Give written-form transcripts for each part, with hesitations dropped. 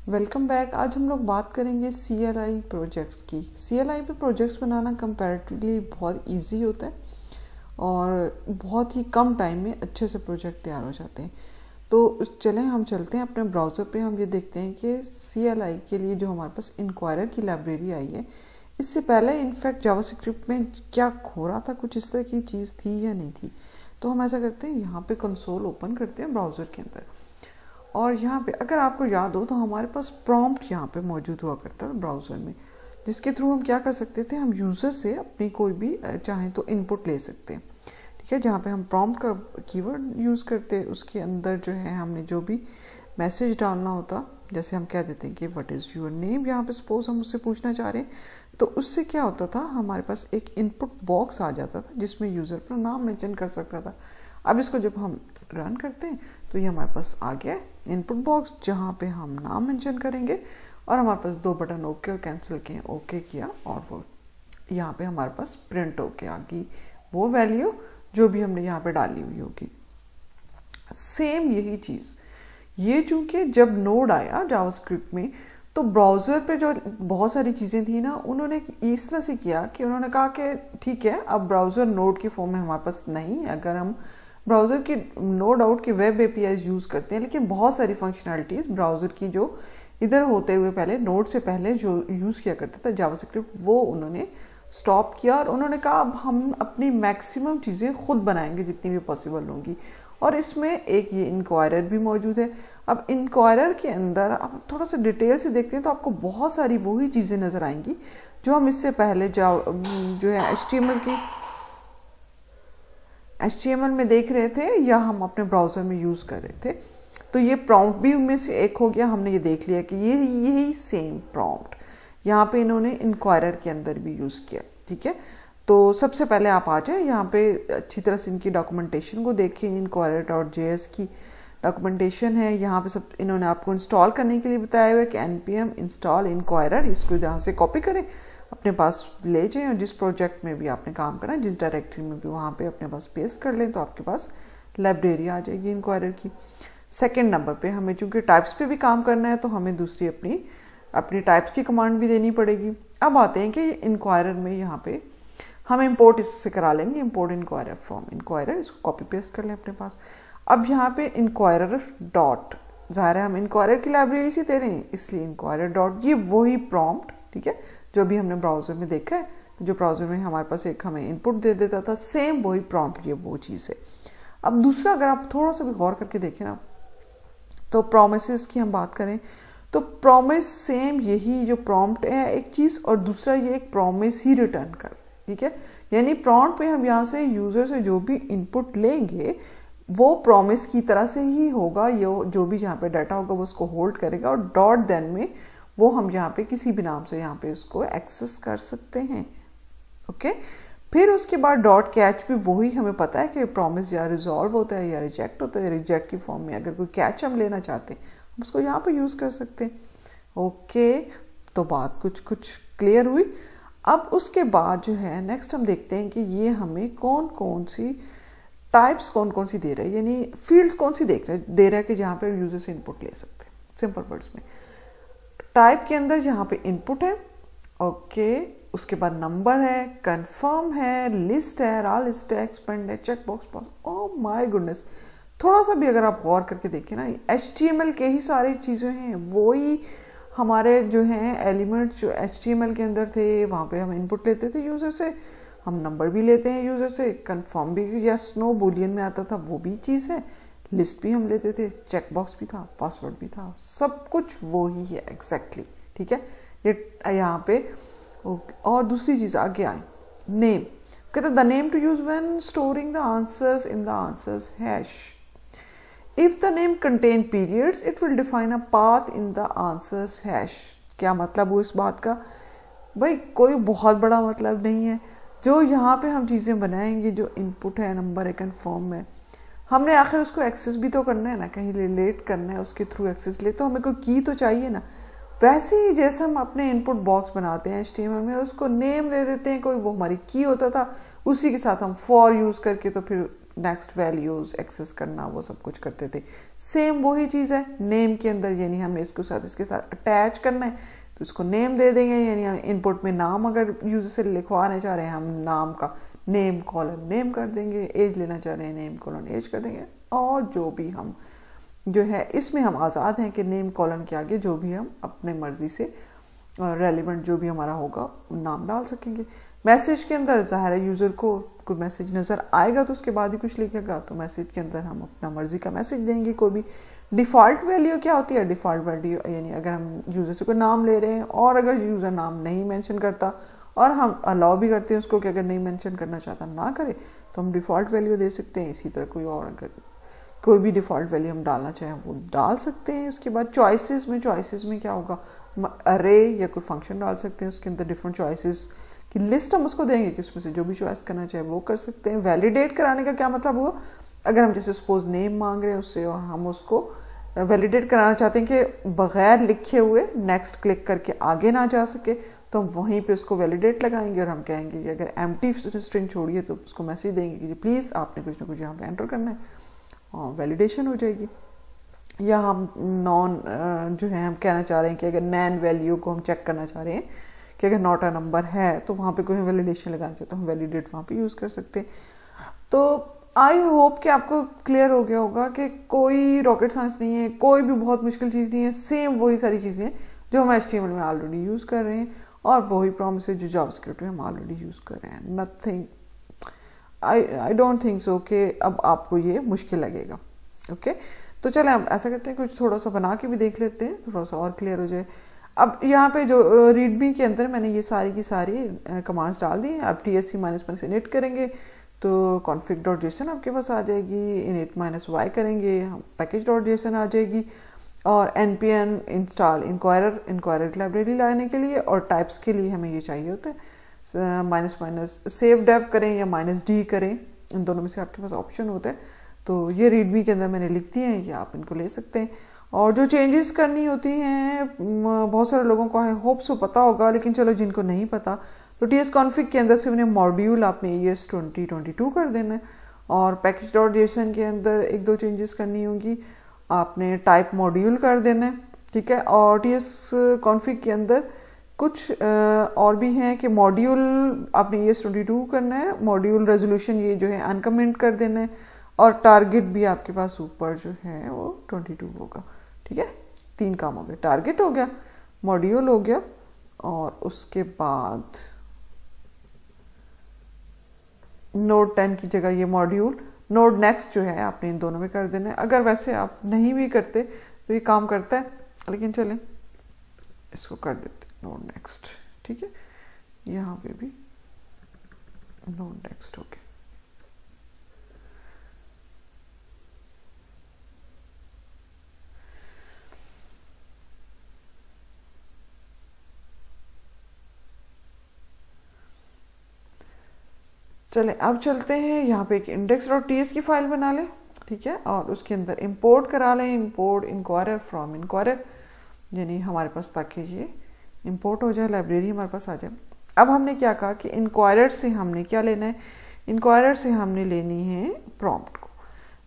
Welcome back. आज हम लोग बात करेंगे CLI प्रोजेक्ट्स की। CLI पे प्रोजेक्ट्स बनाना कंपैरेटिवली बहुत इजी होता है और बहुत ही कम टाइम में अच्छे से प्रोजेक्ट तैयार हो जाते हैं। तो चलें हम चलते हैं अपने ब्राउज़र पे। हम ये देखते हैं कि CLI के लिए जो हमारे पास इंक्वायरर की लाइब्रेरी आई है, इससे पहले इनफैक्ट जावास्क्रिप्ट में क्या हो रहा था, कुछ इस तरह की चीज़ थी या नहीं थी। तो हम ऐसा करते हैं, यहाँ पे कंसोल ओपन करते हैं ब्राउज़र के अंदर और यहाँ पे अगर आपको याद हो तो हमारे पास प्रॉम्प्ट यहाँ पे मौजूद हुआ करता था ब्राउज़र में, जिसके थ्रू हम क्या कर सकते थे, हम यूज़र से अपनी कोई भी चाहें तो इनपुट ले सकते हैं। ठीक है, जहाँ पे हम प्रॉम्प्ट का कीवर्ड यूज़ करते, उसके अंदर जो है हमने जो भी मैसेज डालना होता, जैसे हम कह देते हैं कि व्हाट इज़ योर नेम, यहाँ पे सपोज हम उससे पूछना चाह रहे हैं, तो उससे क्या होता था, हमारे पास एक इनपुट बॉक्स आ जाता था जिसमें यूज़र अपना नाम मेंशन कर सकता था। अब इसको जब हम रन करते हैं तो ये हमारे पास आ गया इनपुट बॉक्स, जहाँ पे हम नाम मेंशन करेंगे और हमारे पास दो बटन ओके और कैंसिल किए, ओके किया और वो यहाँ पे हमारे पास प्रिंट होके आ गई वो वैल्यू जो भी हमने यहाँ पे डाली हुई होगी। सेम यही चीज़ ये चूंकि जब नोड आया जावास्क्रिप्ट में, तो ब्राउज़र पे जो बहुत सारी चीज़ें थी ना, उन्होंने इस तरह से किया कि उन्होंने कहा कि ठीक है, अब ब्राउज़र नोड की फॉर्म में हमारे पास नहीं है। अगर हम ब्राउज़र की नो डाउट की वेब APIs यूज़ करते हैं, लेकिन बहुत सारी फंक्शनैलिटीज़ ब्राउज़र की जो इधर होते हुए पहले नोड से पहले जो यूज़ किया करता था जावास्क्रिप्ट, वो उन्होंने स्टॉप किया और उन्होंने कहा अब हम अपनी मैक्सिमम चीज़ें खुद बनाएंगे जितनी भी पॉसिबल होंगी। और इसमें एक ये इंक्वायरर भी मौजूद है। अब इंक्वायरर के अंदर आप थोड़ा सा डिटेल से देखते हैं तो आपको बहुत सारी वही चीज़ें नज़र आएंगी जो हम इससे पहले जो है HTML में देख रहे थे या हम अपने ब्राउज़र में यूज़ कर रहे थे। तो ये प्रॉम्प्ट भी उनमें से एक हो गया। हमने ये देख लिया कि यही सेम प्रॉम्प्ट यहाँ पे इन्होंने इंक्वायरर के अंदर भी यूज़ किया। ठीक है, तो सबसे पहले आप आ जाए यहाँ पे, अच्छी तरह से इनकी डॉक्यूमेंटेशन को देखें। inquirer.js की डॉक्यूमेंटेशन है, यहाँ पे सब इन्होंने आपको इंस्टॉल करने के लिए बताया हुआ है कि npm इंस्टॉल इंक्वायरर। इसको यहाँ से कॉपी करें, अपने पास ले जाएं और जिस प्रोजेक्ट में भी आपने काम करना है, जिस डायरेक्टरी में भी, वहाँ पे अपने पास पेस्ट कर लें तो आपके पास लाइब्रेरी आ जाएगी इंक्वायरर की। सेकंड नंबर पे हमें चूंकि टाइप्स पे भी काम करना है तो हमें दूसरी अपनी टाइप्स की कमांड भी देनी पड़ेगी। अब आते हैं कि इंक्वायरर में यहाँ पे हम इंपोर्ट इससे करा लेंगे, इंपोर्ट इंक्वायरर फ्रॉम इंक्वायरर। इसको कॉपी पेस्ट कर लें अपने पास। अब यहाँ पे इंक्वायरर डॉट, ज़ाहिर है हम इंक्वायरर की लाइब्रेरी से दे रहे हैं इसलिए इंक्वायरर डॉट, ये वही प्रॉम्प्ट, ठीक है, जो भी हमने ब्राउज़र में देखा है, जो ब्राउज़र में हमारे पास एक हमें इनपुट दे देता था, सेम वही प्रॉम्प्ट, ये वो चीज़ है। अब दूसरा अगर आप थोड़ा सा भी गौर करके देखें ना, तो प्रोमिसेस की हम बात करें तो प्रॉमिस सेम यही जो प्रॉम्प्ट है एक चीज़, और दूसरा ये एक प्रॉमिस ही रिटर्न कर, ठीक है। यानी प्रॉम्प्ट पे हम यहाँ से यूज़र से जो भी इनपुट लेंगे वो प्रॉमिस की तरह से ही होगा। ये जो भी यहाँ पे डाटा होगा वो उसको होल्ड करेगा, और डॉट देन में वो हम यहाँ पे किसी भी नाम से यहाँ पे इसको एक्सेस कर सकते हैं। ओके, फिर उसके बाद डॉट कैच भी वही, हमें पता है कि प्रॉमिस या रिजॉल्व होता है या रिजेक्ट होता है। रिजेक्ट की फॉर्म में अगर कोई कैच हम लेना चाहते हैं हम उसको यहाँ पे यूज़ कर सकते हैं। ओके, तो बात कुछ क्लियर हुई। अब उसके बाद जो है नेक्स्ट हम देखते हैं कि ये हमें कौन सी टाइप्स कौन सी दे रहा है, यानी फील्ड्स कौन सी दे रहा है कि जहाँ पे यूजर से इनपुट ले सकते हैं। सिंपल वर्ड्स में टाइप के अंदर यहाँ पे इनपुट है, ओके, उसके बाद नंबर है, कंफर्म है, लिस्ट है, रॉ लिस्ट है, एक्सपेंड है, check box. Oh my goodness, थोड़ा सा भी अगर आप गौर करके देखें ना, HTML के ही सारी चीज़ें हैं, वही हमारे जो हैं एलिमेंट्स जो HTML के अंदर थे, वहाँ पे हम इनपुट लेते थे यूज़र से, हम नंबर भी लेते हैं यूज़र से, कंफर्म भी यस नो बूलियन में आता था वो भी चीज़ है, लिस्ट भी हम लेते थे, चेक बॉक्स भी था, पासवर्ड भी था, सब कुछ वो ही है एग्जैक्टली। ठीक है, ये यहाँ पे। और दूसरी चीज़ आगे आए, नेम, कहते the name to use when storing the answers in the answers hash. If the name contain periods, it will define a path in the answers hash। क्या मतलब हुआ इस बात का? भाई कोई बहुत बड़ा मतलब नहीं है। जो यहाँ पे हम चीज़ें बनाएंगे, जो इनपुट है, नंबर है, कंफर्म है, हमने आखिर उसको एक्सेस भी तो करना है ना, कहीं रिलेट करना है, उसके थ्रू एक्सेस ले, तो हमें कोई की तो चाहिए ना। वैसे ही जैसे हम अपने इनपुट बॉक्स बनाते हैं HTML में, उसको नेम दे देते हैं कोई, वो हमारी की होता था, उसी के साथ हम फॉर यूज़ करके तो फिर नेक्स्ट वैल्यूज एक्सेस करना, वो सब कुछ करते थे। सेम वही चीज़ है नेम के अंदर, यानी हमें इसके साथ अटैच करना है तो इसको नेम दे देंगे, यानी हम इनपुट में नाम अगर यूजर से लिखवाना चाह रहे हैं हम नाम का नेम कॉलन नेम कर देंगे, एज लेना चाह रहे हैं नेम कॉलन एज कर देंगे, और जो भी हम जो है इसमें हम आज़ाद हैं कि नेम कॉलन के आगे जो भी हम अपने मर्जी से रेलिवेंट जो भी हमारा होगा नाम डाल सकेंगे। मैसेज के अंदर ज़ाहिर है यूज़र को कोई मैसेज नज़र आएगा तो उसके बाद ही कुछ लिखेगा, तो मैसेज के अंदर हम अपना मर्जी का मैसेज देंगे कोई भी। डिफ़ॉल्ट वैल्यू क्या होती है? डिफ़ॉल्ट वैल्यू यानी अगर हम यूज़र से कोई नाम ले रहे हैं और अगर यूज़र नाम नहीं मेंशन करता और हम अलाउ भी करते हैं उसको कि अगर नहीं मेंशन करना चाहता ना करे तो हम डिफ़ॉल्ट वैल्यू दे सकते हैं। इसी तरह कोई और अगर कोई भी डिफ़ॉल्ट वैल्यू हम डालना चाहें वो डाल सकते हैं। उसके बाद चॉइसेस में क्या होगा? अरे या कोई फंक्शन डाल सकते हैं, उसके अंदर डिफरेंट चॉइसेस की लिस्ट हम उसको देंगे कि उसमें से जो भी चॉइस करना चाहे वो कर सकते हैं। वैलिडेट कराने का क्या मतलब हुआ? अगर हम जैसे सपोज नेम मांग रहे हैं उससे और हम उसको वैलिडेट कराना चाहते हैं कि बगैर लिखे हुए नेक्स्ट क्लिक करके आगे ना जा सके, तो हम वहीं पे उसको वैलिडेट लगाएंगे और हम कहेंगे कि अगर एम्प्टी स्ट्रिंग छोड़िए तो उसको मैसेज देंगे कि प्लीज़ आपने कुछ ना कुछ यहाँ पे एंटर करना है, और वैलिडेशन हो जाएगी। या हम नॉन जो है हम कहना चाह रहे हैं कि अगर नैन वैल्यू को हम चेक करना चाह रहे हैं कि अगर नॉट अ नंबर है तो वहाँ पे कोई वैलिडेशन लगाना चाहते हैं, हम वैलिडेट वहाँ पे यूज़ कर सकते हैं। तो आई होप कि आपको क्लियर हो गया होगा कि कोई रॉकेट साइंस नहीं है, कोई भी बहुत मुश्किल चीज़ नहीं है, सेम वही सारी चीज़ें हैं जो हम HTML में ऑलरेडी यूज़ कर रहे हैं और वही प्रॉमिस है जो जावास्क्रिप्ट में हम ऑलरेडी यूज़ कर रहे हैं। Nothing, I don't think so कि अब आपको ये मुश्किल लगेगा। ओके तो चलें अब ऐसा करते हैं कुछ थोड़ा सा बना के भी देख लेते हैं, थोड़ा सा और क्लियर हो जाए। अब यहाँ पे जो रीडमी के अंदर मैंने ये सारी की सारी कमांड्स डाल दी हैं। अब TSC-1 से इनिट करेंगे तो config.json आपके पास आ जाएगी, init-y करेंगे हम package.json आ जाएगी, और npm install inquirer लाइब्रेरी लाने के लिए, और टाइप्स के लिए हमें ये चाहिए होता है सेव डेव करें या -d करें, इन दोनों में से आपके पास ऑप्शन होता है। तो ये रीडमी के अंदर मैंने लिख दिए हैं, ये आप इनको ले सकते हैं। और जो चेंजेस करनी होती हैं बहुत सारे लोगों को आई होप सो पता होगा, लेकिन चलो जिनको नहीं पता तो tsconfig के अंदर से उन्हें मॉड्यूल आपने ES 2022 कर देना है, और package.json के अंदर एक दो चेंजेस करनी होगी, आपने टाइप मॉड्यूल कर देना है, ठीक है। और tsconfig के अंदर कुछ और भी हैं कि मॉड्यूल आपने ES 22 करना है, मॉड्यूल रेजोल्यूशन ये जो है अनकमेंट कर देना है, और टारगेट भी आपके पास ऊपर जो है वो 22 होगा, ठीक है। 3 काम हो गए, टारगेट हो गया, मॉड्यूल हो गया, और उसके बाद नोड 10 की जगह ये मॉड्यूल नोड नेक्स्ट जो है आपने इन दोनों में कर देना है। अगर वैसे आप नहीं भी करते तो ये काम करता है, लेकिन चलें इसको कर देते नोड नेक्स्ट, ठीक है। यहाँ पे भी नोड नेक्स्ट हो गया। चलें अब चलते हैं यहाँ पे एक index.ts की फाइल बना लें, ठीक है, और उसके अंदर इंपोर्ट करा लें, इंपोर्ट इंक्वायरर फ्रॉम इंक्वायरर, यानी हमारे पास ताकि ये इंपोर्ट हो जाए, लाइब्रेरी हमारे पास आ जाए। अब हमने क्या कहा कि इंक्वायरर से हमने क्या लेना है? इंक्वायरर से हमने लेनी है प्रॉम्प्ट को,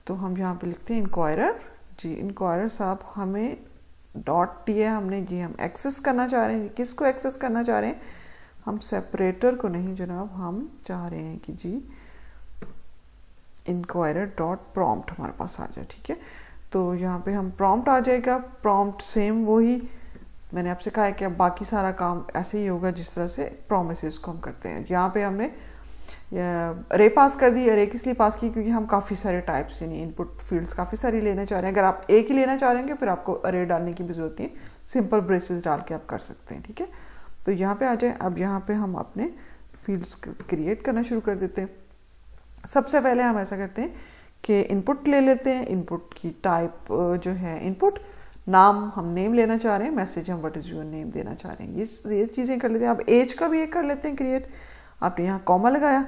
तो हम यहाँ पे लिखते हैं इंक्वायरर जी। इंक्वायरर साहब हमें .ts हमने जी हम एक्सेस करना चाह रहे हैं, किसको एक्सेस करना चाह रहे हैं? हम सेपरेटर को नहीं जनाब, हम चाह रहे हैं कि जी inquirer.prompt हमारे पास आ जाए, ठीक है। तो यहाँ पे हम प्रॉम्प्ट आ जाएगा, प्रॉम्प्ट सेम वही मैंने आपसे कहा है कि अब बाकी सारा काम ऐसे ही होगा जिस तरह से प्रोमिसेस को हम करते हैं। यहाँ पे हमने अरे पास कर दी। अरे किस लिए पास की? क्योंकि हम काफ़ी सारे टाइप्स यानी इनपुट फील्ड्स काफ़ी सारी लेना चाह रहे हैं। अगर आप एक ही लेना चाह रहे हैं फिर आपको अरे डालने की भी जरूरत नहीं है, सिंपल ब्रेसेस डाल के आप कर सकते हैं, ठीक है। तो यहाँ पे आ जाए। अब यहाँ पे हम अपने फील्ड्स क्रिएट करना शुरू कर देते हैं। सबसे पहले हम ऐसा करते हैं कि इनपुट ले लेते हैं। इनपुट की टाइप जो है इनपुट, नाम हम नेम लेना चाह रहे हैं, मैसेज हम व्हाट इज़ योर नेम देना चाह रहे हैं, ये चीज़ें कर लेते हैं। अब एज का भी एक कर लेते हैं क्रिएट। आपने यहाँ कॉमा लगाया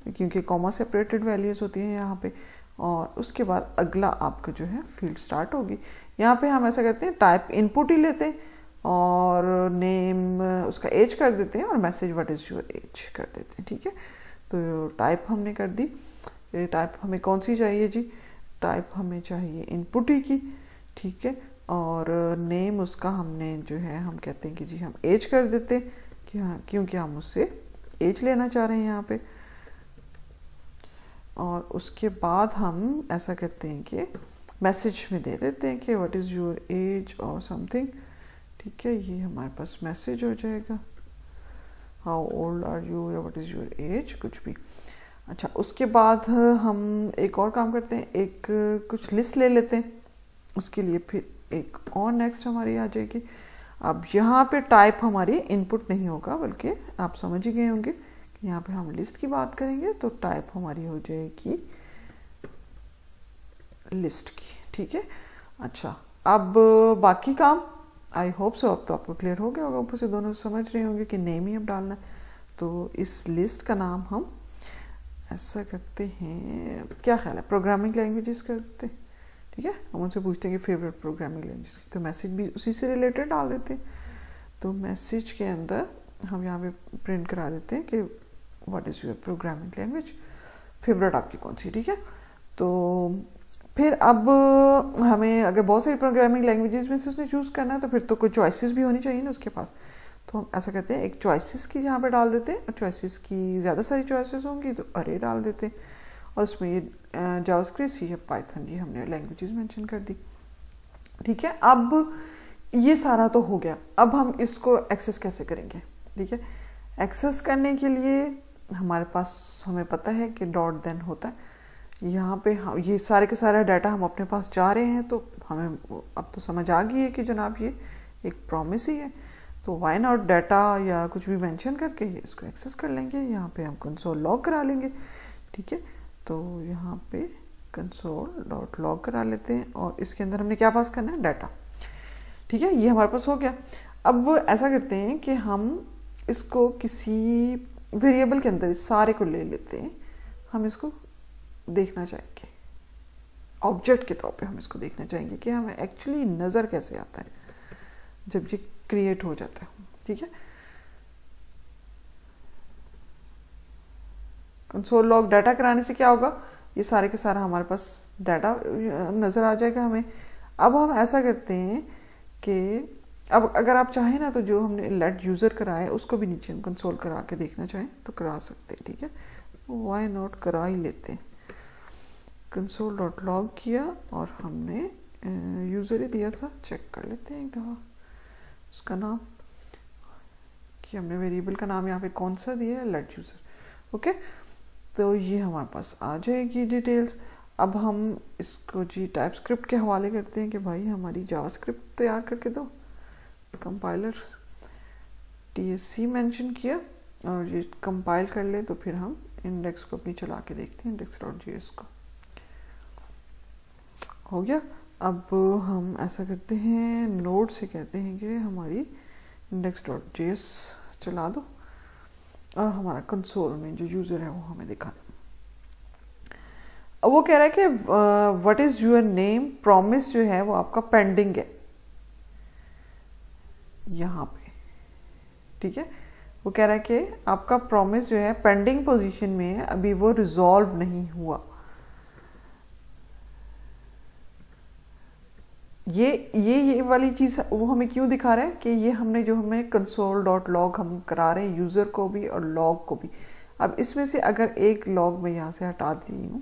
क्योंकि कॉमा सेपरेटेड वैल्यूज होती हैं यहाँ पे, और उसके बाद अगला आपका जो है फील्ड स्टार्ट होगी। यहाँ पे हम ऐसा करते हैं टाइप इनपुट ही लेते हैं और नेम उसका एज कर देते हैं और message what is your age कर देते हैं, ठीक है। तो टाइप हमने कर दी। ये टाइप हमें कौन सी चाहिए जी, टाइप हमें चाहिए इनपुट ही की, ठीक है। और नेम उसका हमने जो है हम कहते हैं कि जी हम एज कर देते कि हाँ, क्योंकि हम उससे एज लेना चाह रहे हैं यहाँ पे। और उसके बाद हम ऐसा कहते हैं कि मैसेज में दे देते हैं कि व्हाट इज़ योर एज और समथिंग, ठीक है। ये हमारे पास मैसेज हो जाएगा, हाउ ओल्ड आर यू या व्हाट इज़ योर एज, कुछ भी। अच्छा, उसके बाद हम एक और काम करते हैं, एक कुछ लिस्ट ले लेते हैं। उसके लिए फिर एक और नेक्स्ट हमारी आ जाएगी। अब यहाँ पे टाइप हमारी इनपुट नहीं होगा, बल्कि आप समझ ही गए होंगे कि यहाँ पे हम लिस्ट की बात करेंगे तो टाइप हमारी हो जाएगी लिस्ट की, ठीक है। अच्छा, अब बाकी काम आई होप सो अब तो आपको क्लियर हो गया होगा, ऊपर से दोनों समझ रहे होंगे कि नेम ही अब डालना है। तो इस लिस्ट का नाम हम ऐसा करते हैं, क्या ख्याल है, प्रोग्रामिंग लैंग्वेजेस कर देते हैं, ठीक है। हम उनसे पूछते हैं कि फेवरेट प्रोग्रामिंग लैंग्वेज की, तो मैसेज भी उसी से रिलेटेड डाल देते हैं। तो मैसेज के अंदर हम यहाँ पे प्रिंट करा देते हैं कि what is your programming language, favourite आपकी कौन सी, ठीक है। तो फिर अब हमें अगर बहुत सारी प्रोग्रामिंग लैंग्वेजेस में से उसने चूज़ करना है तो फिर तो कोई चॉइसेस भी होनी चाहिए ना उसके पास। तो हम ऐसा करते हैं, एक चॉइसेस की यहाँ पे डाल देते हैं, और चॉइसेस की ज़्यादा सारी चॉइसेस होंगी तो अरे डाल देते हैं। और उसमें ये जावास्क्रिप्ट, सी, पाइथन, ये हमने लैंग्वेजेस मेंशन कर दी, ठीक है। अब ये सारा तो हो गया, अब हम इसको एक्सेस कैसे करेंगे, ठीक है। एक्सेस करने के लिए हमारे पास, हमें पता है कि डॉट देन होता है। यहाँ पे हम ये सारे के सारा डाटा हम अपने पास जा रहे हैं, तो हमें अब तो समझ आ गई है कि जनाब ये एक प्रॉमिस ही है, तो वाई नॉट डाटा या कुछ भी मेंशन करके ये इसको एक्सेस कर लेंगे। यहाँ पे हम कंसोल लॉग करा लेंगे, ठीक है। तो यहाँ पे कंसोल डॉट लॉग करा लेते हैं, और इसके अंदर हमने क्या पास करना है, डाटा, ठीक है। ये हमारे पास हो गया। अब ऐसा करते हैं कि हम इसको किसी वेरिएबल के अंदर इस सारे को ले लेते हैं, हम इसको देखना चाहेंगे ऑब्जेक्ट के तौर पे, हम इसको देखना चाहेंगे कि हमें एक्चुअली नज़र कैसे आता है जब ये क्रिएट हो जाता है, ठीक है। कंसोल लॉग डाटा कराने से क्या होगा, ये सारे के सारा हमारे पास डाटा नज़र आ जाएगा हमें। अब हम ऐसा करते हैं कि अब अगर आप चाहें ना तो जो हमने लेट यूज़र कराया उसको भी नीचे हम कंसोल करा के देखना चाहें तो करा सकते हैं, ठीक है। वाई नॉट करा ही लेते हैं। कंसोल डॉट लॉग किया और हमने यूज़र ही दिया था, चेक कर लेते हैं एक दफ़ा उसका नाम, कि हमने वेरिएबल का नाम यहाँ पे कौन सा दिया है, लेट यूज़र, ओके। तो ये हमारे पास आ जाएगी डिटेल्स। अब हम इसको जी टाइपस्क्रिप्ट के हवाले करते हैं कि भाई हमारी जावास्क्रिप्ट तैयार करके दो। कंपाइलर TSC मेंशन किया और ये कंपाइल कर ले तो फिर हम इंडेक्स को अपनी चला के देखते हैं, index.js को हो गया। अब हम ऐसा करते हैं, नोड से कहते हैं कि हमारी index.js चला दो और हमारा कंसोल में जो यूज़र है वो हमें दिखा दो। अब वो कह रहा है कि what is your name, promise जो है वो आपका पेंडिंग है यहाँ पे, ठीक है। वो कह रहा है कि आपका प्रॉमिस जो है पेंडिंग पोजीशन में है, अभी वो रिजॉल्व नहीं हुआ। ये वाली चीज़ वो हमें क्यों दिखा रहा है कि ये हमने जो हमें कंसोल डॉट लॉग हम करा रहे हैं यूज़र को भी और लॉग को भी। अब इसमें से अगर एक लॉग मैं यहाँ से हटा दी हूँ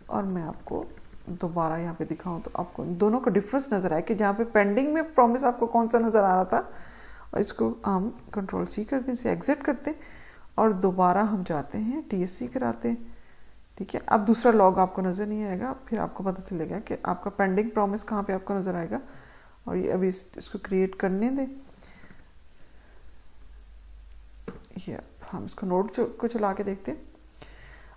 और मैं आपको दोबारा यहाँ पे दिखाऊँ तो आपको दोनों का डिफरेंस नज़र आए कि जहाँ पे पेंडिंग में प्रॉमिस आपको कौन सा नज़र आ रहा था, और इसको हम Ctrl+C करते हैं, इसे एग्जिट करते हैं और दोबारा हम जाते हैं TSC कराते हैं, ठीक है। अब दूसरा लॉग आपको नज़र नहीं आएगा, फिर आपको पता चलेगा कि आपका पेंडिंग प्रॉमिस कहाँ पे आपको नज़र आएगा। और ये अभी इसको क्रिएट करने दें, ये हम इसको नोड को चला के देखते हैं।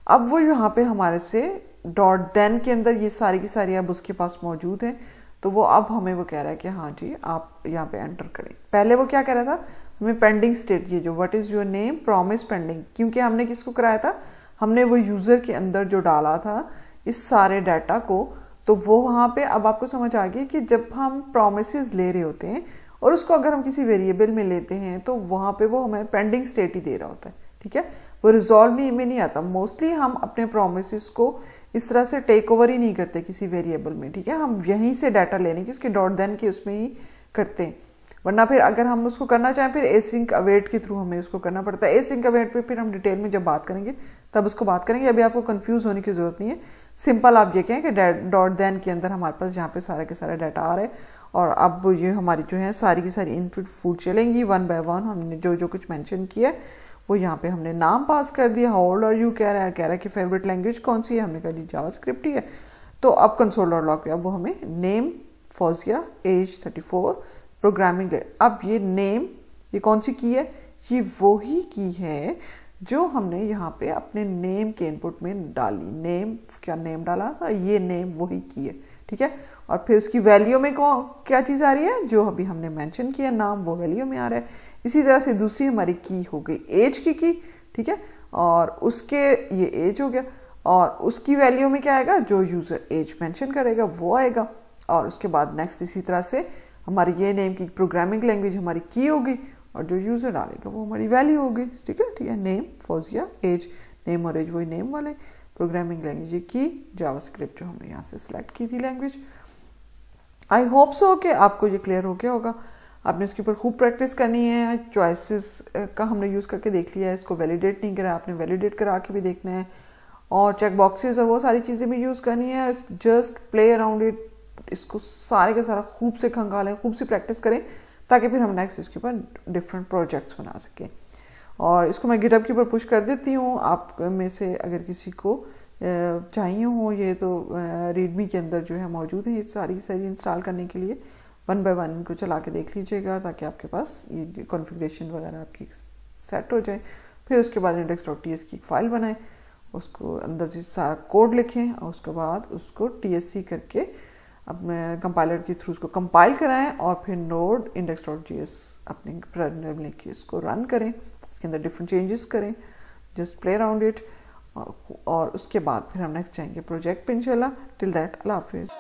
अब वो यहाँ पे हमारे से डॉट देन के अंदर ये सारी की सारी अब उसके पास मौजूद है, तो वो अब हमें वो कह रहा है कि हाँ जी आप यहाँ पे एंटर करें। पहले वो क्या कह रहा था, हमें पेंडिंग स्टेट, ये जो what is your name promise pending, क्योंकि हमने किसको कराया था, हमने वो यूज़र के अंदर जो डाला था इस सारे डाटा को, तो वो वहाँ पे अब आपको समझ आ गई कि जब हम प्रॉमिसेस ले रहे होते हैं और उसको अगर हम किसी वेरिएबल में लेते हैं तो वहाँ पे वो हमें पेंडिंग स्टेट ही दे रहा होता है, ठीक है। वो रिजॉल्व में नहीं आता। मोस्टली हम अपने प्रोमिसेस को इस तरह से टेक ओवर ही नहीं करते किसी वेरिएबल में, ठीक है, हम यहीं से डाटा लेने की उसके डॉट देन की उसमें ही करते हैं। वरना फिर अगर हम उसको करना चाहें फिर एसिंक अवेट के थ्रू हमें उसको करना पड़ता है। एसिंक अवेट पे फिर हम डिटेल में जब बात करेंगे तब उसको बात करेंगे, अभी आपको कंफ्यूज होने की जरूरत नहीं है। सिंपल आप ये कहें कि डॉट देन के अंदर हमारे पास यहाँ पे सारे के सारे डाटा आ रहे हैं और अब ये हमारी जो है सारी की सारी इनपुट फूड चलेंगी वन बाय वन। हमने जो जो कुछ मेंशन किया है वो यहाँ पे हमने नाम पास कर दिया, हाउ ओल्ड आर यू कह रहा है कि फेवरेट लैंग्वेज कौन सी है, हमने कहा जी जावास्क्रिप्ट ही है। तो अब कंसोल डॉट लॉग पे अब वो हमें नेम फौजिया एज 34 प्रोग्रामिंग। अब ये नेम ये कौन सी की है, ये वो ही की है जो हमने यहाँ पे अपने नेम के इनपुट में डाली। नेम क्या नेम डाला था, ये नेम वही की है, ठीक है। और फिर उसकी वैल्यू में क्या चीज़ आ रही है, जो अभी हमने मेंशन किया नाम वो वैल्यू में आ रहा है। इसी तरह से दूसरी हमारी की हो गई एज की, ठीक है, और उसके ये एज हो गया और उसकी वैल्यू में क्या आएगा, जो यूज़र एज मेंशन करेगा वो आएगा। और उसके बाद नेक्स्ट इसी तरह से हमारी ये नेम की प्रोग्रामिंग लैंग्वेज हमारी की होगी और जो यूज़र डालेगा वो हमारी वैल्यू होगी, ठीक है। नेम फौजिया एज, नेम और एज वही नेम वाले, प्रोग्रामिंग लैंग्वेज की जावास्क्रिप्ट जो हमने यहाँ से सिलेक्ट की थी लैंग्वेज। आई होप सो कि आपको ये क्लियर हो गया होगा। आपने इसके ऊपर खूब प्रैक्टिस करनी है। चॉइसेस का हमने यूज़ करके देख लिया है, इसको वैलिडेट नहीं करा, आपने वैलिडेट करा के भी देखना है और चेक बॉक्सेस और वो सारी चीज़ें भी यूज़ करनी है। जस्ट प्ले अराउंड इट, इसको सारे का सारा खूब से खंगालें, खूब से प्रैक्टिस करें ताकि फिर हम नेक्स्ट इसके ऊपर डिफरेंट प्रोजेक्ट्स बना सकें। और इसको मैं गिटहब के ऊपर पुश कर देती हूँ। आप में से अगर किसी को चाहिए हो ये तो रीडमी के अंदर जो है मौजूद है ये सारी इंस्टॉल करने के लिए। वन बाय वन इनको चला के देख लीजिएगा ताकि आपके पास ये कॉन्फ़िगरेशन वगैरह आपकी सेट हो जाए। फिर उसके बाद index.ts की फाइल बनाएं, उसको अंदर से सारा कोड लिखें और उसके बाद उसको TSC करके अपने कंपाइलर के थ्रू उसको कंपाइल कराएं और फिर नोड index.js अपने टर्मिनल में लेके इसको रन करें, इसके अंदर डिफरेंट चेंजेस करें, जस्ट प्ले अराउंड इट। और उसके बाद फिर हम नेक्स्ट जाएंगे प्रोजेक्ट पे इंशाल्लाह। टिल दैट अल्लाह हाफिज़।